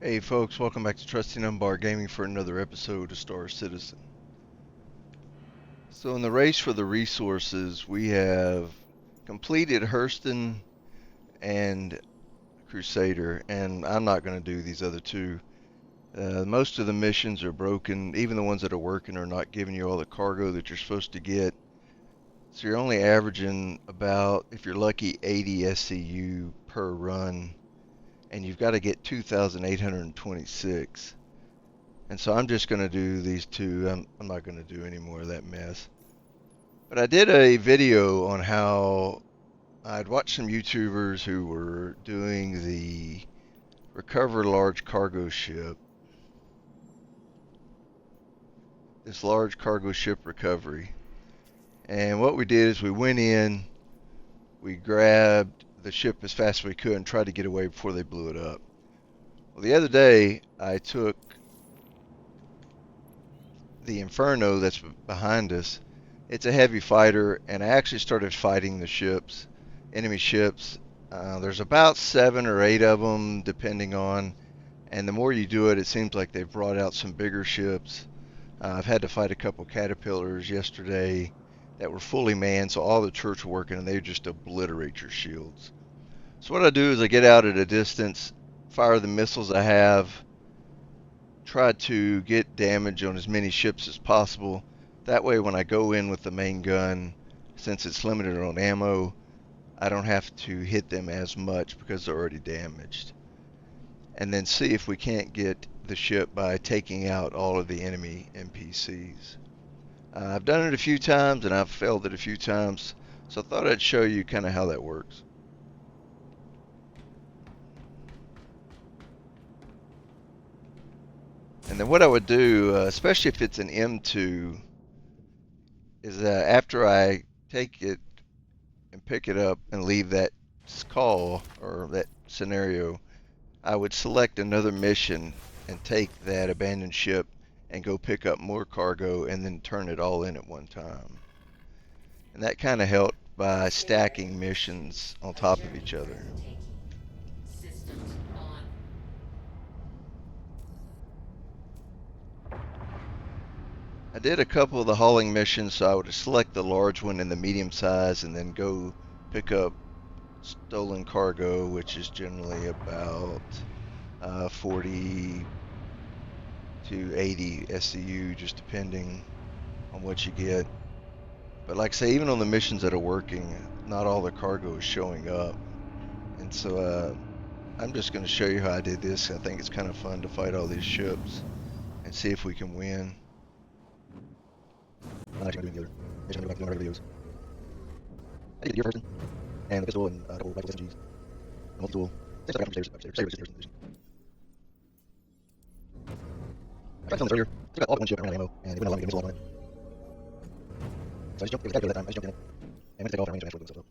Hey folks, welcome back to Trusty Numbar Gaming for another episode of Star Citizen. So in the race for the resources, we have completed Hurston and Crusader, and I'm not going to do these other two. Most of the missions are broken. Even the ones that are working are not giving you all the cargo that you're supposed to get. So you're only averaging about, if you're lucky, 80 SCU per run, and you've got to get 2,826. And so I'm just going to do these two. I'm not going to do any more of that mess. But I did a video on how I'd watched some YouTubers who were doing the recover large cargo ship, this large cargo ship recovery. And what we did is we went in, we grabbed the ship as fast as we could and tried to get away before they blew it up. Well, the other day I took the Inferno that's behind us. It's a heavy fighter, and I actually started fighting the ships, enemy ships. There's about 7 or 8 of them, depending on, and the more you do it, it seems like they've brought out some bigger ships. I've had to fight a couple caterpillars yesterday that were fully manned, so all the turrets were working, and they just obliterate your shields. So what I do is I get out at a distance, fire the missiles I have, try to get damage on as many ships as possible. That way when I go in with the main gun, since it's limited on ammo, I don't have to hit them as much because they're already damaged. And then see if we can't get the ship by taking out all of the enemy NPCs. I've done it a few times and I've failed it a few times, so I thought I'd show you kind of how that works. And then what I would do, especially if it's an M2, is after I take it and pick it up and leave that call or that scenario, I would select another mission and take that abandoned ship and go pick up more cargo and then turn it all in at one time. And that kind of helped by stacking missions on top of each other. I did a couple of the hauling missions, so I would select the large one and the medium size and then go pick up stolen cargo, which is generally about 40 to 80 SCU, just depending on what you get. But like I say, even on the missions that are working, not all the cargo is showing up. And so I'm just going to show you how I did this. I think it's kind of fun to fight all these ships and see if we can win. I'm actually going to do the other. I'm going to do videos. I did the deer first, and the pistol, and a couple of rifles, SMGs, a multi-tool. Things I got from Savers Edition. I tried to film this earlier. I got all but one ship and ran out of ammo, and it wouldn't allow me to get missiles on it. So I just jumped. It was that time. I just jumped in it, and went to take off and range and actually stuff up.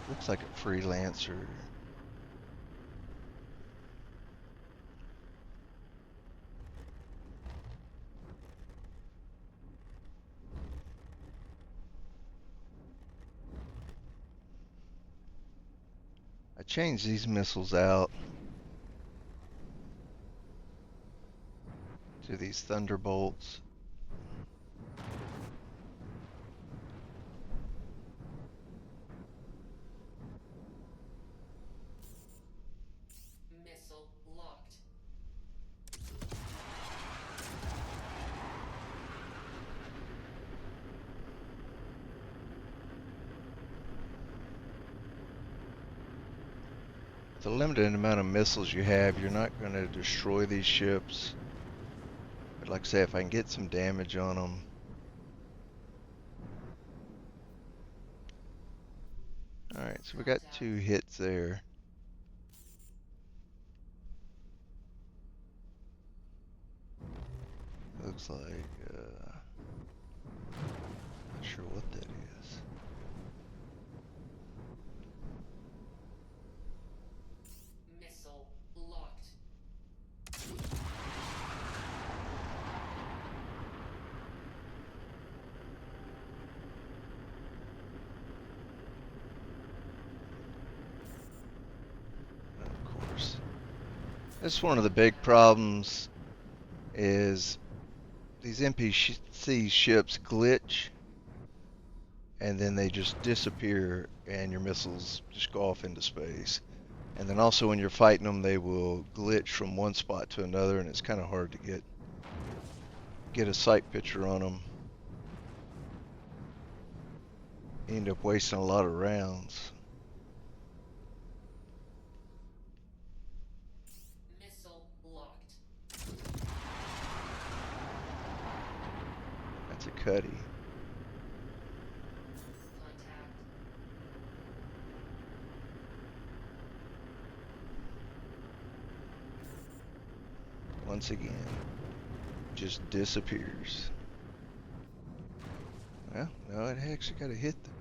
Looks like a freelancer. I changed these missiles out to these Thunderbolts. The limited amount of missiles you have, you're not going to destroy these ships. But like I say, if I can get some damage on them. Alright, so we got 2 hits there. Looks like That's one of the big problems is these NPC ships glitch and then they just disappear and your missiles just go off into space. And then also when you're fighting them, they will glitch from one spot to another, and it's kind of hard to get a sight picture on them. You end up wasting a lot of rounds. Missile locked. That's a cutty. Contact. Once again, just disappears. Well, no, it actually got a hit there.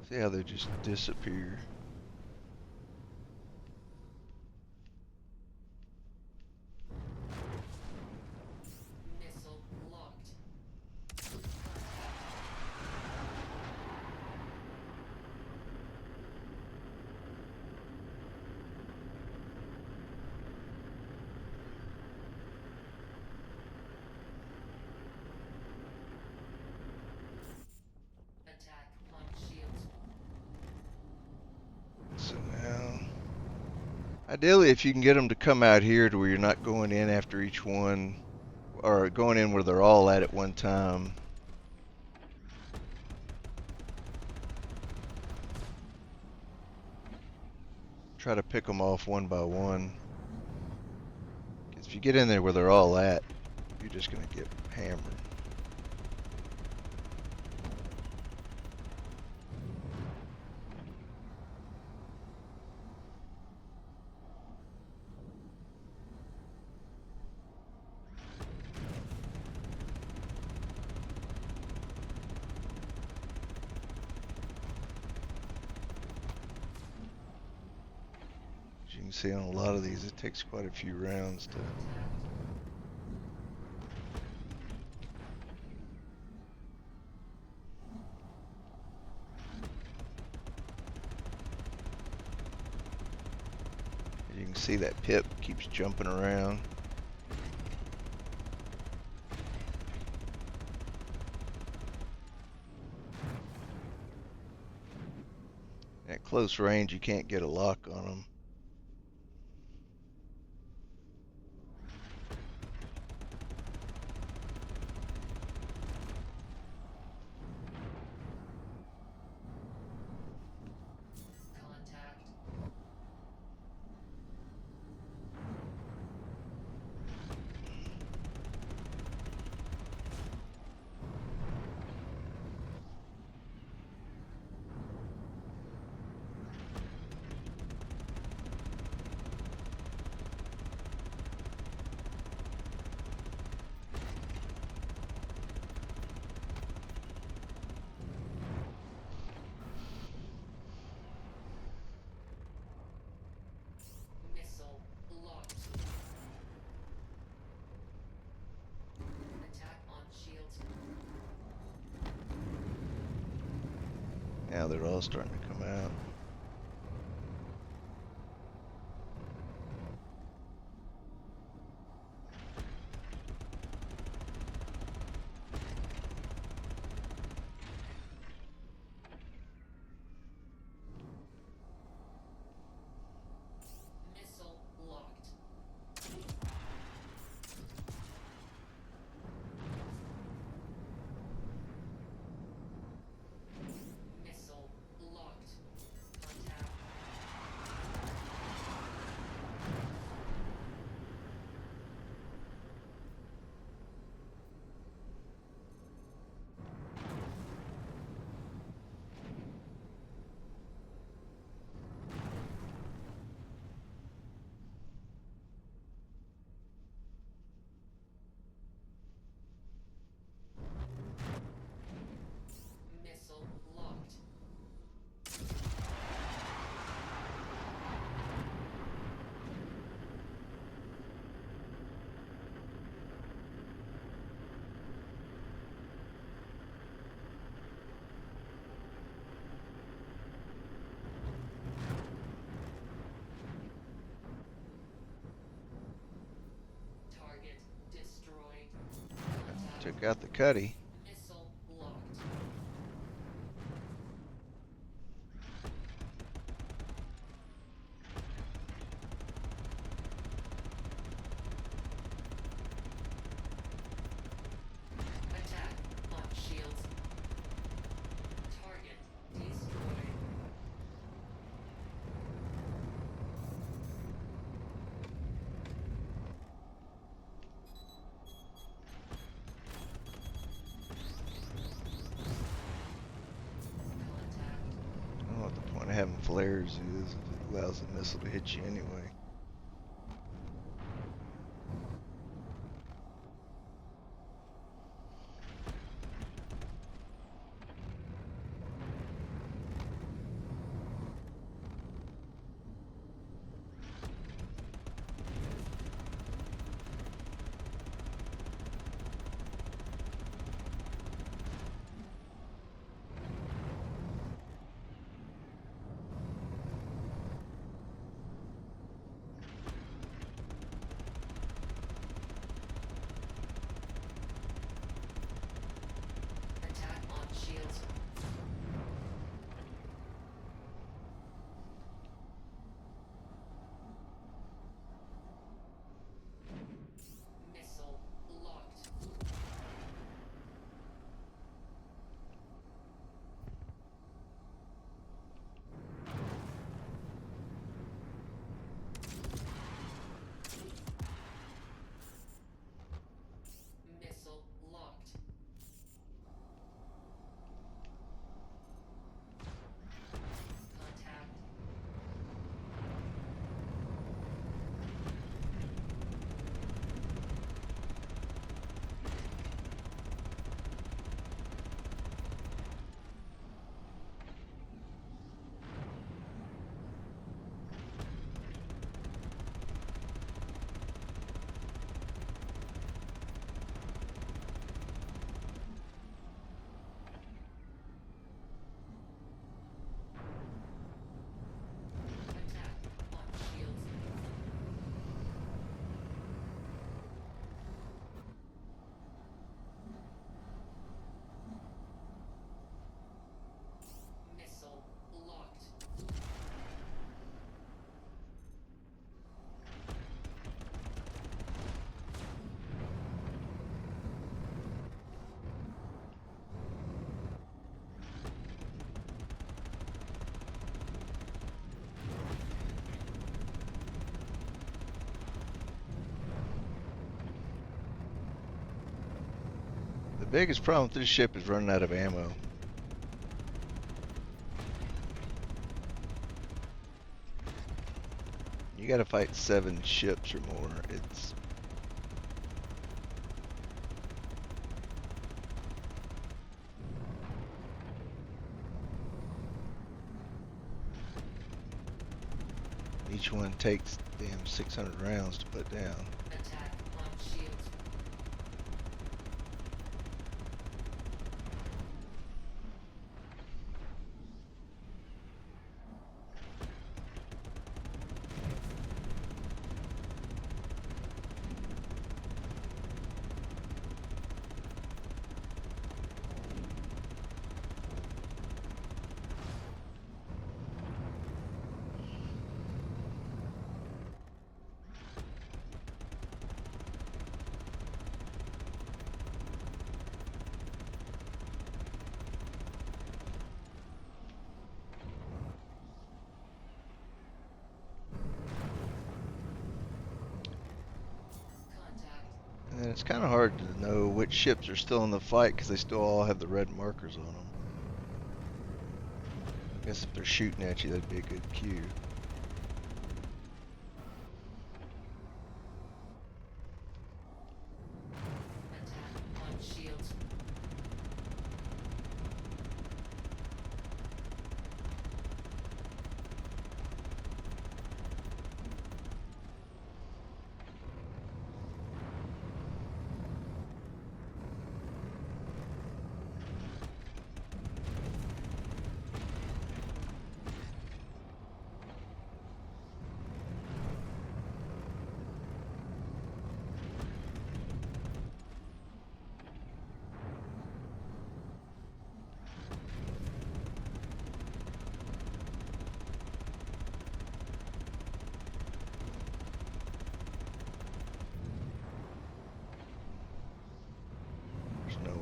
See how they just disappear. Missile locked. Attack on shields. So now, ideally, if you can get them to come out here to where you're not going in after each one, or going in where they're all at one time. Try to pick them off one by one. Because if you get in there where they're all at, you're just going to get hammered. As you can see on a lot of these, it takes quite a few rounds to... You can see that pip keeps jumping around. At close range, you can't get a lock on them. Contact. Missile locked. Attack on shields. Now they're all starting to come out. Missile locked. Missile locked. Took out the Cuddy. Missile locked. Attack on shields. Target destroyed. Contact. I don't know what the point of having flares is if it allows the missile to hit you anyway. Attack on shields. Missile locked. Missile locked. Contact. Attack on shields. Missile locked. The biggest problem with this ship is running out of ammo. You gotta fight 7 ships or more. It's each one takes damn 600 rounds to put down. Attack on shields. Contact. And it's kind of hard to know which ships are still in the fight because they still all have the red markers on them. I guess if they're shooting at you, that'd be a good cue. Attack on shields.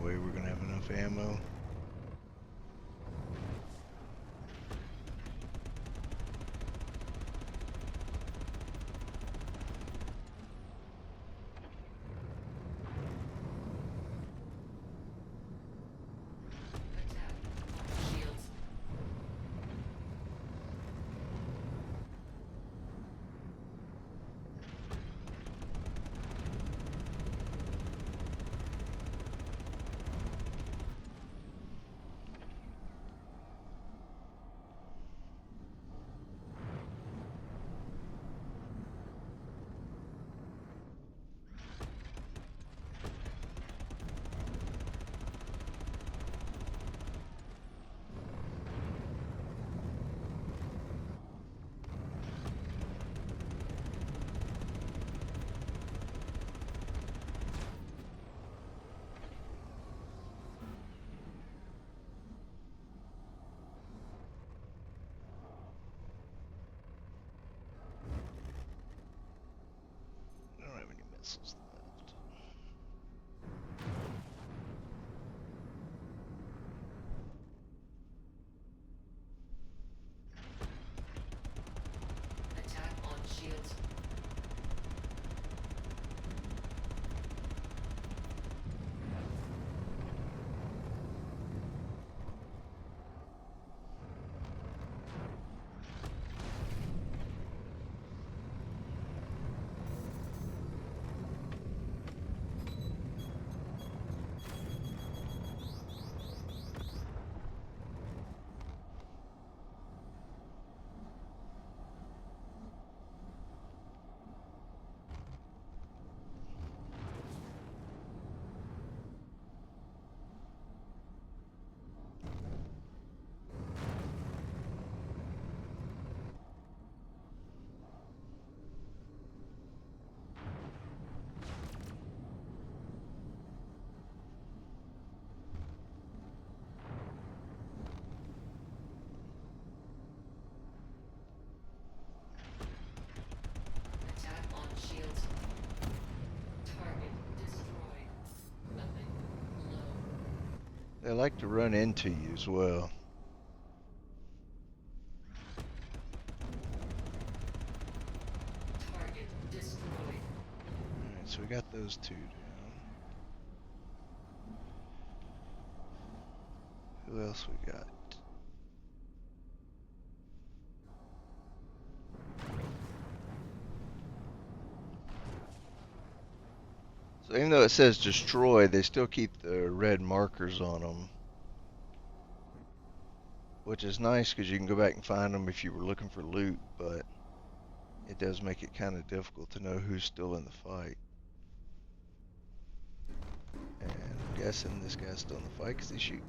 way we're gonna have enough ammo. Attack on shields. I don't have any missiles left. Attack on shields. Attack on shields. Target destroyed. Weapon low. They like to run into you as well. Target destroyed. Alright, so we got those two down. Who else we got? So even though it says destroy, they still keep the red markers on them. Which is nice because you can go back and find them if you were looking for loot, but it does make it kind of difficult to know who's still in the fight. And I'm guessing this guy's still in the fight because he's shooting.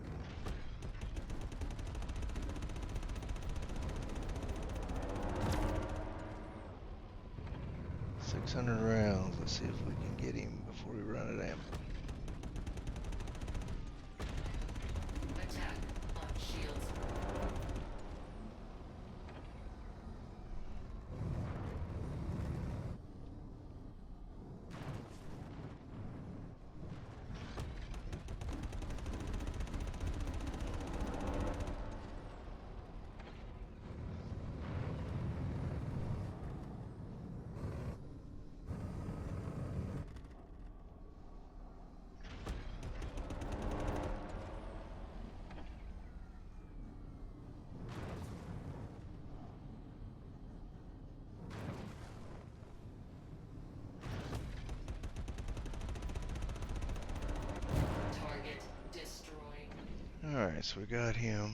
$600 rounds. Let's see if we can get him before we run out of ammo. Attack on shields. Target destroyed. Alright, so we got him.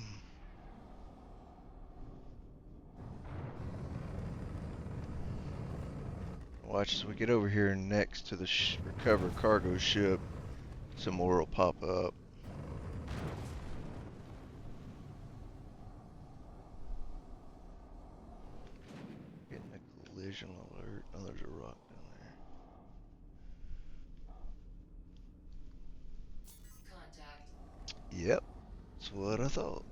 Watch as we get over here next to the recovered cargo ship, some more will pop up. Getting a collision alert. Oh, there's a rock down there. Contact. Yep, that's what I thought.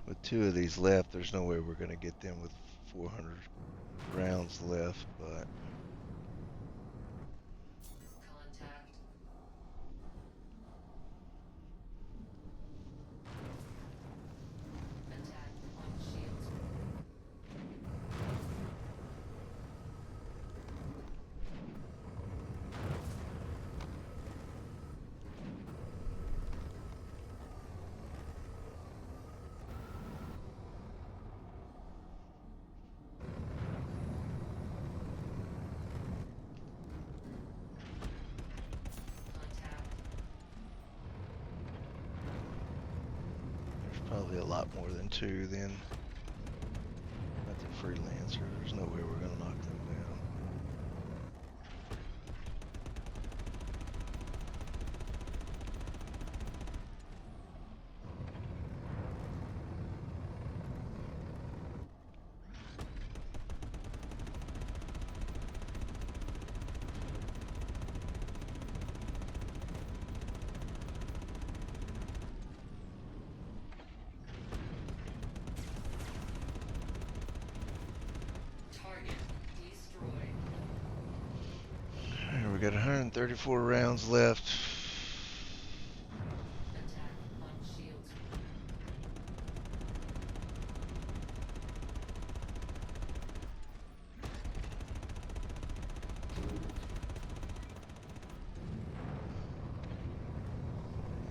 With 2 of these left, there's no way we're going to get them with 400 rounds left, but Contact. Attack on shields. Contact. there's probably a lot more than 2 then. That's a freelancer. There's no way we're going to knock them down. Target destroyed. Alright, we got 134 rounds left. Attack on shields.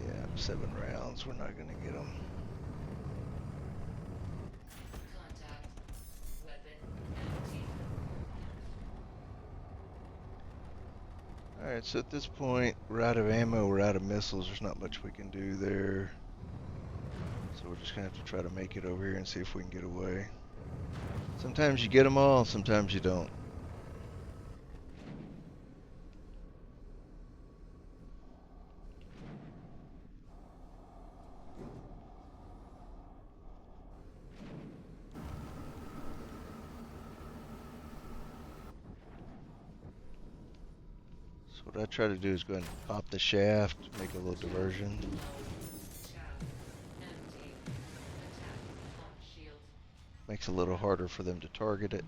Yeah, 7 rounds. We're not going to get them. Contact. Weapon empty. Alright, so at this point, we're out of ammo, we're out of missiles. There's not much we can do there. So we're just going to have to try to make it over here and see if we can get away. Sometimes you get them all, sometimes you don't. So what I try to do is go ahead and pop the shaft, make a little diversion. Shaft empty. Attack on shields. Makes it a little harder for them to target it.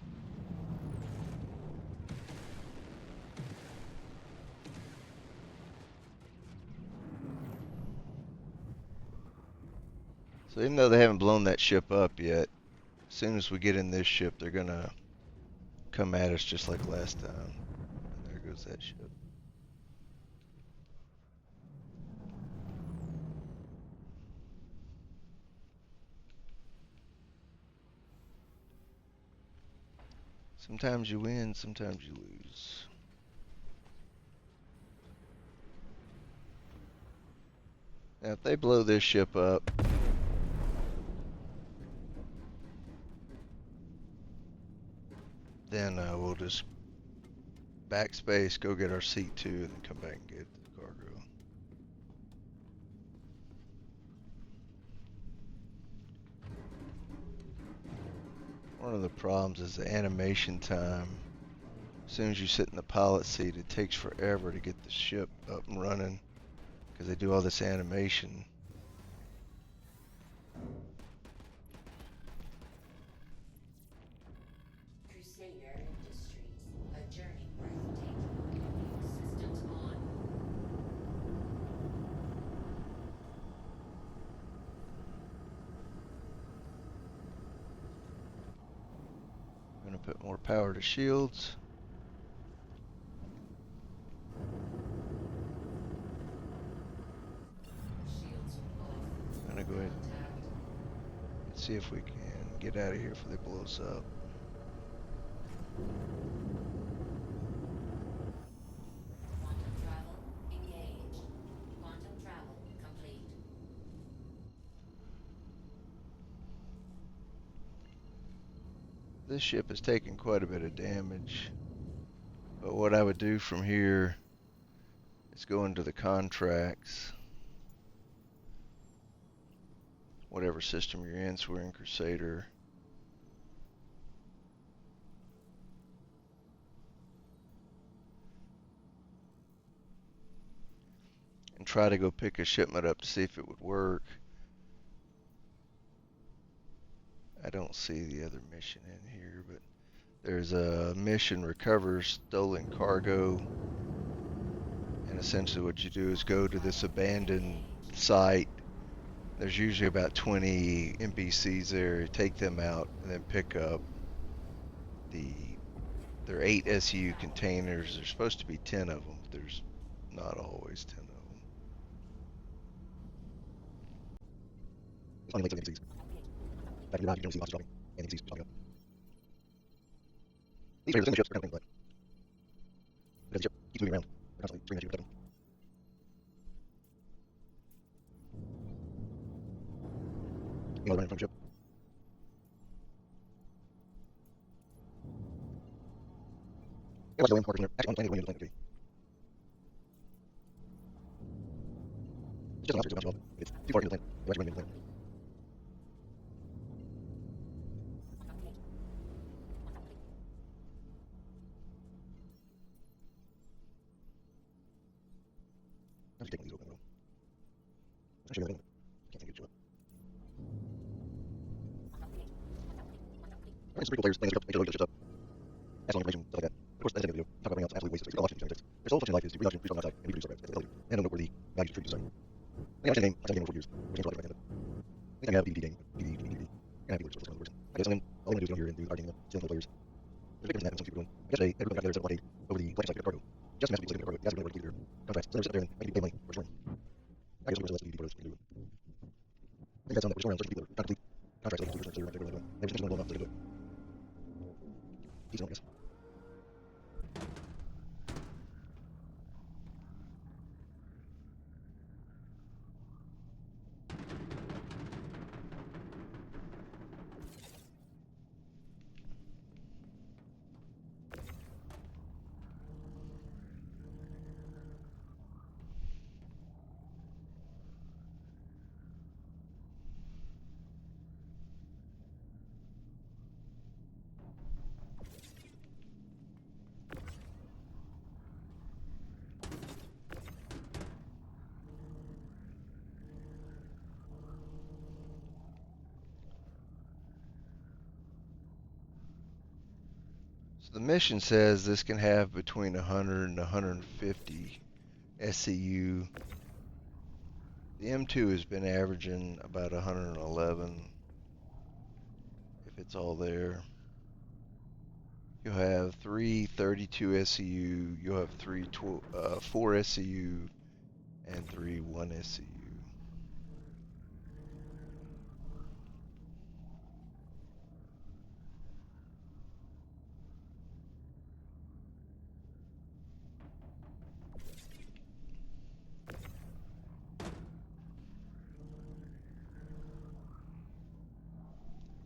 So even though they haven't blown that ship up yet, as soon as we get in this ship, they're gonna come at us just like last time. And there goes that ship. Sometimes you win, sometimes you lose. Now, if they blow this ship up, then we'll just backspace, go get our C2, and then come back and get the cargo. One of the problems is the animation time. As soon as you sit in the pilot seat, it takes forever to get the ship up and running because they do all this animation. Crusader Industries. A journey breathtaking. Systems on. I'm gonna put more power to shields. Shields off. I'm gonna go ahead Contact. and see if we can get out of here before they blow us up. Quantum travel engaged. Quantum travel complete. This ship has taken quite a bit of damage, but what I would do from here is go into the contracts, whatever system you're in. So we're in Crusader. And try to go pick a shipment up to see if it would work. I don't see the other mission in here, but there's a mission recover stolen cargo. And essentially what you do is go to this abandoned site. There's usually about 20 NPCs there. Take them out and then pick up the. There are 8 SU containers. There's supposed to be 10 of them, but there's not always 10 of them. Finding lakes and NPCs. Back in your ride, you don't see monsters dropping, and NPCs just popping up. These trailers in the ships are kind of but because the ship keeps moving around, they're constantly screaming at you to protect them. You know, running from the ship. Yeah, let's go in, mark it from there. Actually, I'm planning to go into the plane, okay. It's just an outskirts of Mountain Swamp. It's too far into the plant. You're actually running into the plant. I'm just taking these open, though. I'm sure you're in. Can't think of it. Alright, some pretty cool players playing this up, make sure to load the ships up. Pass on information, stuff like that. Of course, that's the end of the video. Talk about bringing out absolute waste of space. We've got a lot of things. Their sole function in life is to reduction, reduce carbon dioxide, and reproduce surface. That's the and no noteworthy values to contribute to society. I think I've been playing the game for 4 years, which means a lot of anytime you have a DVD game, DVD, and have viewers, what's I guess then all I'm going to do is go here and do our game, stealing the players. There's a big difference in that and some people doing. I guess everybody got together at some blockade over the collection site of cargo. Just mass people looking at cargo. That's really what keep their contracts. So they're sitting there and making pay money for storing. I guess we're less people are doing. I think that's on that. We're storing around 30 people that are trying to complete contracts like 2% so they're doing. Maybe just blown up so they do it. Decent, I guess. So the mission says this can have between 100 and 150 SCU. The M2 has been averaging about 111 if it's all there. You'll have 3 32 SCU, you'll have 4 SCU, and 3 1 SCU.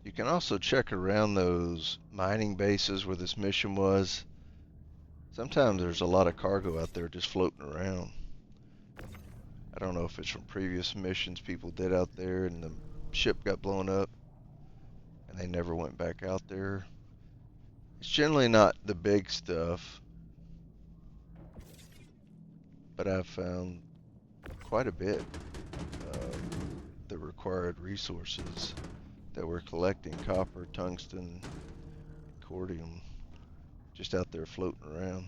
You can also check around those mining bases where this mission was. Sometimes there's a lot of cargo out there just floating around. I don't know if it's from previous missions people did out there and the ship got blown up and they never went back out there. It's generally not the big stuff, but I've found quite a bit of the required resources that we're collecting: copper, tungsten, cordium, just out there floating around.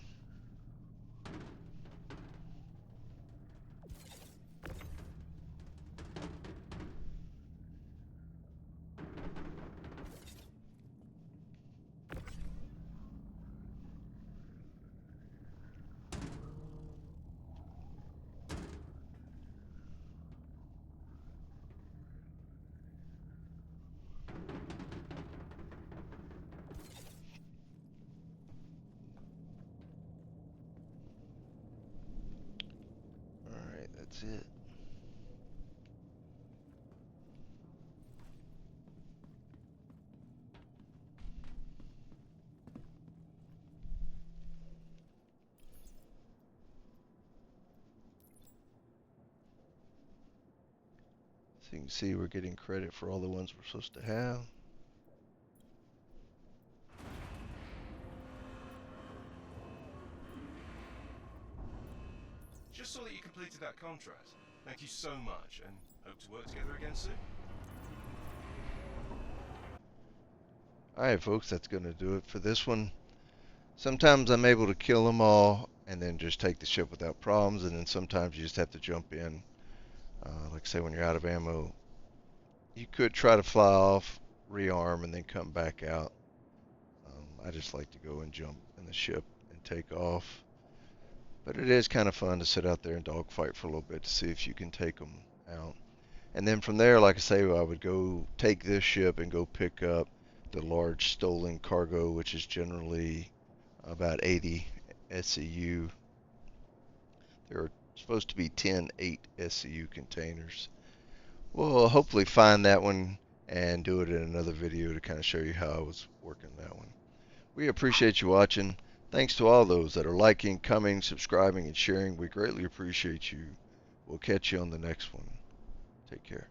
Alright, that's it. So you can see we're getting credit for all the ones we're supposed to have. Just saw that you completed that contract. Thank you so much, and hope to work together again soon. Alright, folks, that's going to do it for this one. Sometimes I'm able to kill them all and then just take the ship without problems, and then sometimes you just have to jump in. Like I say, when you're out of ammo, you could try to fly off, rearm, and then come back out. I just like to go and jump in the ship and take off. But it is kind of fun to sit out there and dogfight for a little bit to see if you can take them out. And then from there, like I say, I would go take this ship and go pick up the large stolen cargo, which is generally about 80 SCU. There are supposed to be 10 8 SCU containers. We'll hopefully find that one and do it in another video to kind of show you how I was working that one. We appreciate you watching. Thanks to all those that are liking, commenting, subscribing, and sharing. We greatly appreciate you. We'll catch you on the next one. Take care.